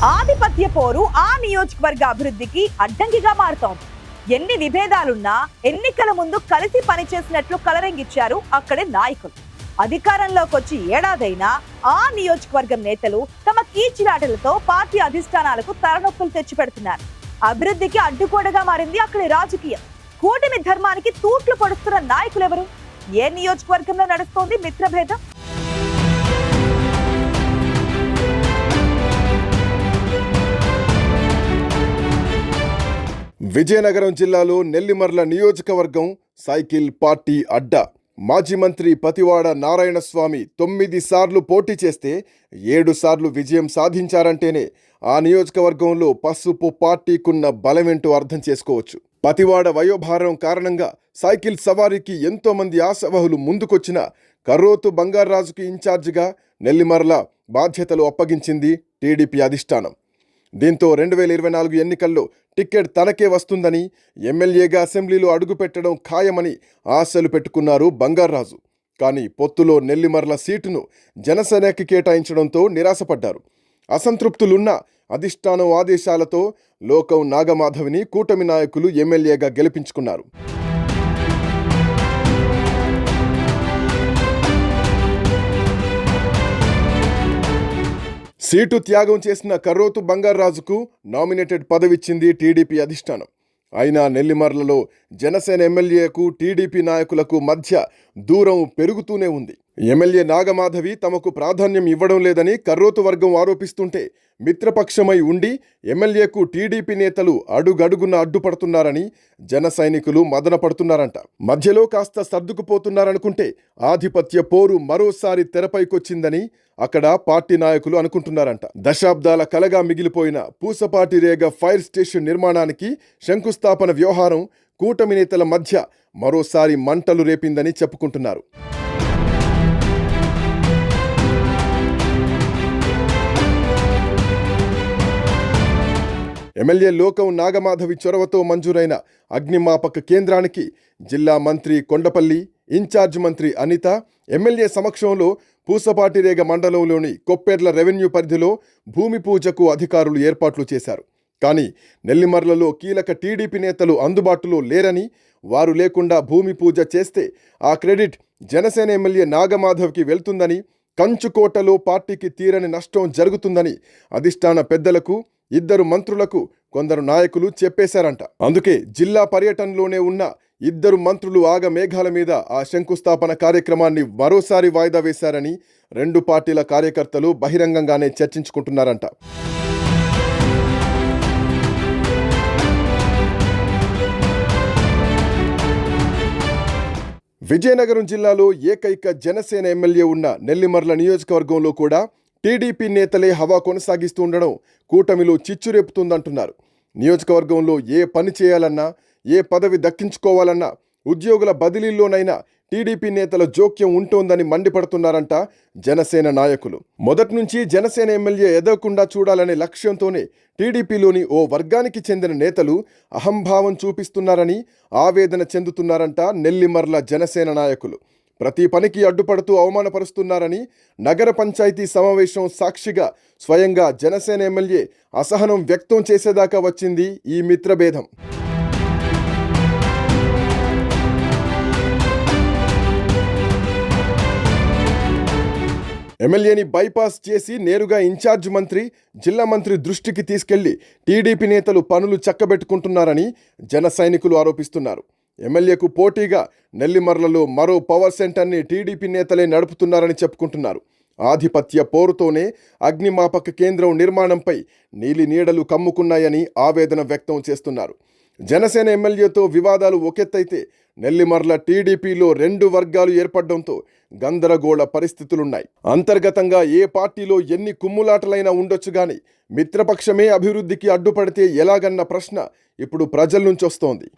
ఆధిపత్య పోరు ఆ నియోజకవర్గ అభివృద్ధికి అడ్డంకిగా మారుతోంది. ఎన్ని విభేదాలున్నా ఎన్నికల ముందు కలిసి పనిచేసినట్లు కలరింగిచ్చారు అక్కడి నాయకులు. అధికారంలోకి వచ్చి ఏడాదైనా ఆ నియోజకవర్గం నేతలు తమ కీచిలాటలతో పార్టీ అధిష్టానాలకు తలనొప్పులు తెచ్చిపెడుతున్నారు. అభివృద్ధికి అడ్డుకోడగా మారింది అక్కడి రాజకీయం. కూటమి ధర్మానికి తూట్లు పొడుస్తున్న నాయకులెవరు? ఏ నియోజకవర్గంలో నడుస్తోంది మిత్రభేదం? విజయనగరం జిల్లాలో నెల్లిమర్ల నియోజకవర్గం సైకిల్ పార్టీ అడ్డా. మాజీ మంత్రి పతివాడ నారాయణస్వామి 9 సార్లు పోటీ చేస్తే 7 సార్లు విజయం సాధించారంటేనే ఆ నియోజకవర్గంలో పసుపు పార్టీకున్న బలమేంటో అర్థం చేసుకోవచ్చు. పతివాడ వయోభారం కారణంగా సైకిల్ సవారీకి ఎంతో మంది ఆశావహులు ముందుకొచ్చిన కర్రోతు బంగారాజుకు ఇన్ఛార్జిగా నెల్లిమర్ల బాధ్యతలు అప్పగించింది టీడీపీ అధిష్టానం. దీంతో 2024 ఎన్నికల్లో టికెట్ తనకే వస్తుందని, ఎమ్మెల్యేగా అసెంబ్లీలో అడుగుపెట్టడం ఖాయమని ఆశలు పెట్టుకున్నారు బంగారాజు. కానీ పొత్తులో నెల్లిమర్ల సీటును జనసేనకి కేటాయించడంతో నిరాశపడ్డారు. అసంతృప్తులున్న అధిష్టానం ఆదేశాలతో లోకం నాగమాధవిని కూటమి నాయకులు ఎమ్మెల్యేగా గెలిపించుకున్నారు. సీటు త్యాగం చేసిన కర్రోతు బంగారాజుకు నామినేటెడ్ పదవిచ్చింది టీడీపీ అధిష్టానం. అయినా నెల్లిమర్లలో జనసేన ఎమ్మెల్యేకు టీడీపీ నాయకులకు మధ్య దూరం పెరుగుతూనే ఉంది. ఎమ్మెల్యే నాగమాధవి తమకు ప్రాధాన్యం ఇవ్వడం లేదని కర్రోతు వర్గం ఆరోపిస్తుంటే, మిత్రపక్షమై ఉండి ఎమ్మెల్యేకు టీడీపీ నేతలు అడుగడుగున అడ్డుపడుతున్నారని జన సైనికులు మదనపడుతున్నారంట. మధ్యలో కాస్త సర్దుకుపోతున్నారనుకుంటే ఆధిపత్య పోరు మరోసారి తెరపైకొచ్చిందని అక్కడ పార్టీ నాయకులు అనుకుంటున్నారంట. దశాబ్దాల కలగా మిగిలిపోయిన పూసపాటి రేగ ఫైర్ స్టేషన్ నిర్మాణానికి శంకుస్థాపన వ్యవహారం కూటమి నేతల మధ్య మరోసారి మంటలు రేపిందని చెప్పుకుంటున్నారు. ఎమ్మెల్యే లోకం నాగమాధవి చొరవతో మంజూరైన అగ్నిమాపక కేంద్రానికి జిల్లా మంత్రి కొండపల్లి, ఇన్ఛార్జ్ మంత్రి అనిత, ఎమ్మెల్యే సమక్షంలో పూసపాటిరేగ మండలంలోని కొప్పెర్ల రెవెన్యూ పరిధిలో భూమి పూజకు అధికారులు ఏర్పాట్లు చేశారు. కానీ నెల్లిమర్లలో కీలక టీడీపీ నేతలు అందుబాటులో లేరని, వారు లేకుండా భూమి పూజ చేస్తే ఆ క్రెడిట్ జనసేన ఎమ్మెల్యే నాగమాధవ్కి వెళ్తుందని, కంచుకోటలో పార్టీకి తీరని నష్టం జరుగుతుందని అధిష్టాన పెద్దలకు, 2 మంత్రులకు కొందరు నాయకులు చెప్పేశారంట. అందుకే జిల్లా పర్యటనలోనే ఉన్న 2 మంత్రులు ఆగమేఘాల మీద ఆ శంకుస్థాపన కార్యక్రమాన్ని మరోసారి వాయిదా వేశారని 2 పార్టీల కార్యకర్తలు బహిరంగంగానే చర్చించుకుంటున్నారంట. విజయనగరం జిల్లాలో ఏకైక జనసేన ఎమ్మెల్యే ఉన్న నెల్లిమర్ల నియోజకవర్గంలో కూడా టీడీపీ నేతలే హవా కొనసాగిస్తూ ఉండడం కూటమిలో చిచ్చురేపుతుందంటున్నారు. నియోజకవర్గంలో ఏ పని చేయాలన్నా, ఏ పదవి దక్కించుకోవాలన్నా ఉద్యోగుల బదిలీల్లోనైనా టీడీపీ నేతల జోక్యం ఉంటోందని మండిపడుతున్నారంట జనసేన నాయకులు. మొదటి నుంచి జనసేన ఎమ్మెల్యే ఎదగకుండా చూడాలనే లక్ష్యంతోనే టీడీపీలోని ఓ వర్గానికి చెందిన నేతలు అహంభావం చూపిస్తున్నారని ఆవేదన చెందుతున్నారంట నెల్లిమర్ల జనసేన నాయకులు. ప్రతి పనికి అడ్డుపడుతూ అవమానపరుస్తున్నారని నగర పంచాయతీ సమావేశం సాక్షిగా స్వయంగా జనసేన ఎమ్మెల్యే అసహనం వ్యక్తం చేసేదాకా వచ్చింది ఈ మిత్రభేదం. ఎమ్మెల్యేని బైపాస్ చేసి నేరుగా ఇన్ఛార్జ్ మంత్రి, జిల్లా మంత్రి దృష్టికి తీసుకెళ్లి టీడీపీ నేతలు పనులు చక్కబెట్టుకుంటున్నారని జన సైనికులు ఆరోపిస్తున్నారు. ఎమ్మెల్యేకు పోటీగా నెల్లిమర్లలో మరో పవర్ సెంటర్ని టీడీపీ నేతలే నడుపుతున్నారని చెప్పుకుంటున్నారు. ఆధిపత్య పోరుతోనే అగ్నిమాపక కేంద్రం నిర్మాణంపై నీలి నీడలు కమ్ముకున్నాయని ఆవేదన వ్యక్తం చేస్తున్నారు. జనసేన ఎమ్మెల్యేతో వివాదాలు ఒకెత్తైతే నెల్లిమర్ల టీడీపీలో 2 వర్గాలు ఏర్పడడంతో గందరగోళ పరిస్థితులున్నాయి. అంతర్గతంగా ఏ పార్టీలో ఎన్ని కుమ్ములాటలైనా ఉండొచ్చు గాని మిత్రపక్షమే అభివృద్ధికి అడ్డుపడితే ఎలాగన్న ప్రశ్న ఇప్పుడు ప్రజల నుంచి వస్తోంది.